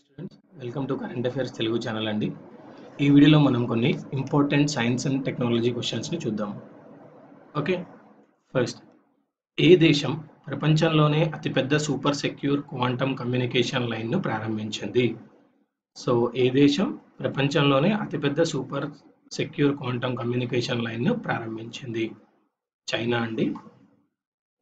Students, welcome to current affairs Telugu channel అండి. ఈ వీడియోలో మనం కొన్ని ఇంపార్టెంట్ సైన్స్ అండ్ టెక్నాలజీ క్వశ్చన్స్ని చూద్దాం. ఓకే, ఫస్ట్, ఏ దేశం ప్రపంచంలోనే అతిపెద్ద సూపర్ సెక్యూర్ క్వాంటమ్ కమ్యూనికేషన్ లైన్ను ప్రారంభించింది? సో ఏ దేశం ప్రపంచంలోనే అతిపెద్ద సూపర్ సెక్యూర్ క్వాంటమ్ కమ్యూనికేషన్ లైన్ను ప్రారంభించింది? చైనా అండి.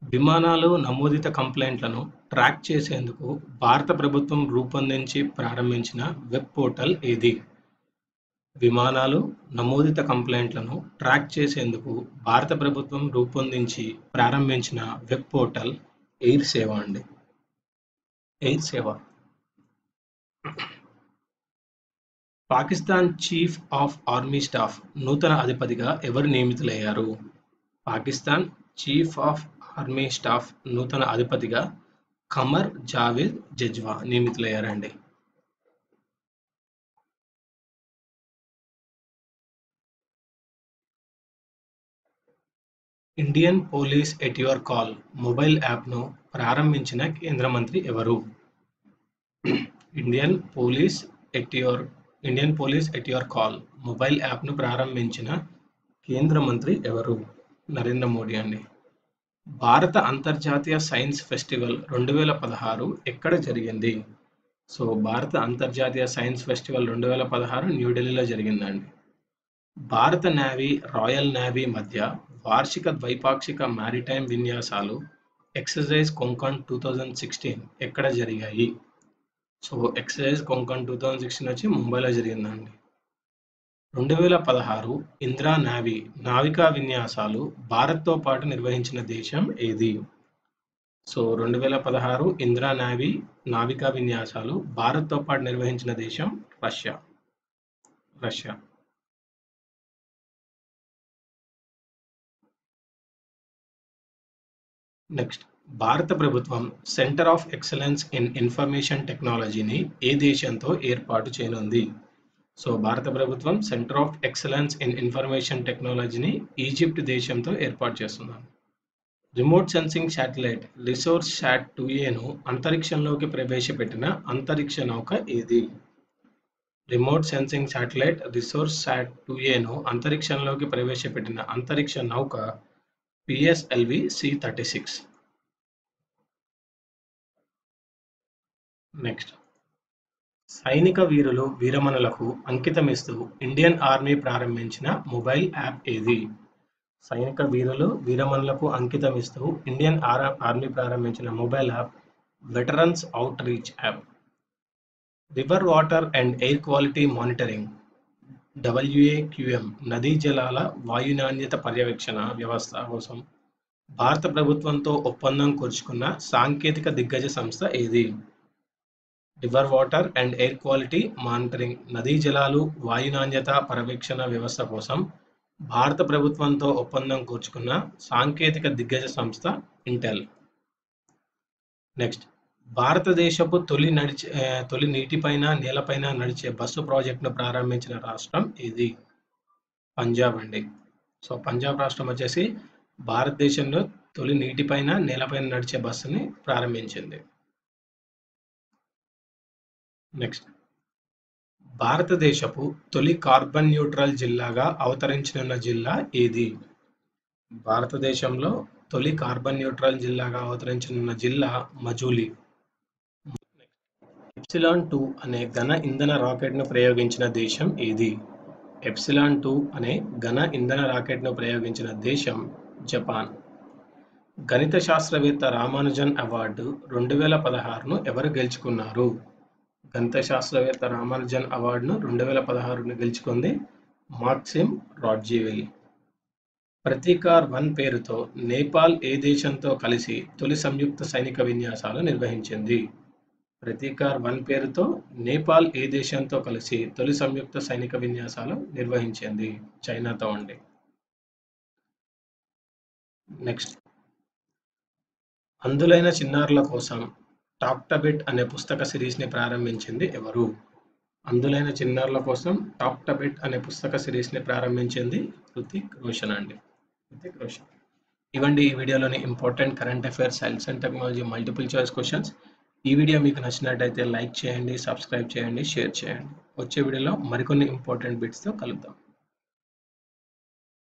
విమానాలు నమోదిత కంప్లైంట్లను ట్రాక్ చేసేందుకు భారత ప్రభుత్వం రూపొందించి ప్రారంభించిన వెబ్ పోర్టల్ ఏది? విమానాలు నమోదిత కంప్లైంట్లను ట్రాక్ చేసేందుకు భారత ప్రభుత్వం రూపొందించి ప్రారంభించిన వెబ్ పోర్టల్ ఎయిర్ సేవ అండి. ఎయిర్ సేవ. Pakistan chief of army staff నూతన అధిపతిగా ఎవరు నియమితులయ్యారు? Pakistan chief of army staff నూతన అధిపతిగా ఖమర్ జావేద్ జజ్వా నియమితులయ్యారండి. Indian police at your call mobile యాప్ను ప్రారంభించిన కేంద్ర మంత్రి ఎవరు? Indian police at your call mobile యాప్ను ప్రారంభించిన కేంద్ర మంత్రి ఎవరు? నరేంద్ర మోడీ అండి. భారత అంతర్జాతీయ సైన్స్ ఫెస్టివల్ 2016 ఎక్కడ జరిగింది? సో భారత అంతర్జాతీయ సైన్స్ ఫెస్టివల్ 2016 న్యూఢిల్లీలో జరిగిందండి. భారత నేవీ, రాయల్ నేవీ మధ్య వార్షిక ద్వైపాక్షిక మారిటైమ్ విన్యాసాలు ఎక్సర్సైజ్ కొంకణ్ 2016 ఎక్కడ జరిగాయి? సో ఎక్సర్సైజ్ కొంకణ్ 2016 వచ్చి ముంబైలో జరిగిందండి. 2016 ఇందిరా నేవీ నావికా విన్యాసాలు భారత్తో పాటు నిర్వహించిన దేశం ఏది? సో 2016 ఇందిరా నేవీ నావికా విన్యాసాలు భారత్తో పాటు నిర్వహించిన దేశం రష్యా. నెక్స్ట్, భారత ప్రభుత్వం centre of excellence in information టెక్నాలజీని ఏ దేశంతో ఏర్పాటు చేయనుంది? సో భారత ప్రభుత్వం centre of excellence in information టెక్నాలజీని ఈజిప్ట్ దేశంతో ఏర్పాటు చేస్తున్నారు. Remote sensing satellite resource sat 2Aను అంతరిక్షంలోకి ప్రవేశపెట్టిన అంతరిక్ష నౌక ఏది? Remote sensing satellite resource sat 2Aను అంతరిక్షంలోకి ప్రవేశపెట్టిన అంతరిక్ష నౌక PSLV C-36. నెక్స్ట్, సైనిక వీరులు వీరమణులకు అంకితమిస్తూ ఇండియన్ ఆర్మీ ప్రారంభించిన మొబైల్ యాప్ ఏది? సైనిక వీరులు వీరమణులకు అంకితమిస్తూ ఇండియన్ ఆర్మీ ప్రారంభించిన mobile app veterans out reach app. River water and air quality monitoring WAQM నదీ జలాల వాయు నాణ్యత పర్యవేక్షణ వ్యవస్థ కోసం భారత ప్రభుత్వంతో ఒప్పందం కుదుర్చుకున్న సాంకేతిక దిగ్గజ సంస్థ ఏది? River water and air quality monitoring నదీ జలాలు వాయు నాణ్యత పర్యవేక్షణ వ్యవస్థ కోసం భారత ప్రభుత్వంతో ఒప్పందం కూర్చుకున్న సాంకేతిక దిగ్గజ సంస్థ ఇంటెల్. నెక్స్ట్, భారతదేశపు తొలి నీటిపైన నేలపైన నడిచే బస్సు ప్రాజెక్టును ప్రారంభించిన రాష్ట్రం ఏది? పంజాబ్ అండి. సో పంజాబ్ రాష్ట్రం వచ్చేసి భారతదేశంలో తొలి నీటిపైన నేలపైన నడిచే బస్సుని ప్రారంభించింది. నెక్స్ట్, భారతదేశపు తొలి కార్బన్ న్యూట్రల్ జిల్లాగా అవతరించనున్న జిల్లా ఏది? భారతదేశంలో తొలి కార్బన్ న్యూట్రల్ జిల్లాగా అవతరించనున్న జిల్లా మజూలి. ఎప్సిలాన్-2 అనే ఘన ఇంధన రాకెట్ను ప్రయోగించిన దేశం ఏది? ఎప్సిలాన్-2 అనే ఘన ఇంధన రాకెట్ను ప్రయోగించిన దేశం జపాన్. గణిత శాస్త్రవేత్త రామానుజన్ అవార్డు 2016ను ఎవరు గెలుచుకున్నారు? గణిత శాస్త్రవేత్త రామానుజన్ అవార్డును 2016ను గెలుచుకుంది మాక్సిమ్ రాడ్జీవిల్. ప్రతీకార్-1 పేరుతో నేపాల్ ఏ దేశంతో కలిసి తొలి సంయుక్త సైనిక విన్యాసాలు నిర్వహించింది? ప్రతీకార్-1 పేరుతో నేపాల్ ఏ దేశంతో కలిసి తొలి సంయుక్త సైనిక విన్యాసాలు నిర్వహించింది? చైనాతో అండి. నెక్స్ట్, అంధులైన చిన్నారుల కోసం టాక్టబిట్ అనే పుస్తక సిరీస్ని ప్రారంభించింది ఎవరు? అంధులైన చిన్నారుల కోసం టాక్టబిట్ అనే పుస్తక సిరీస్ని ప్రారంభించింది హృతిక్ రోషన్ అండి. ఇవండి ఈ వీడియోలోని important current affairs, science and technology multiple choice questions. ఈ వీడియో మీకు నచ్చినట్టయితే లైక్ చేయండి, సబ్స్క్రైబ్ చేయండి, షేర్ చేయండి. వచ్చే వీడియోలో మరికొన్ని ఇంపార్టెంట్ బిట్స్తో కలుద్దాం.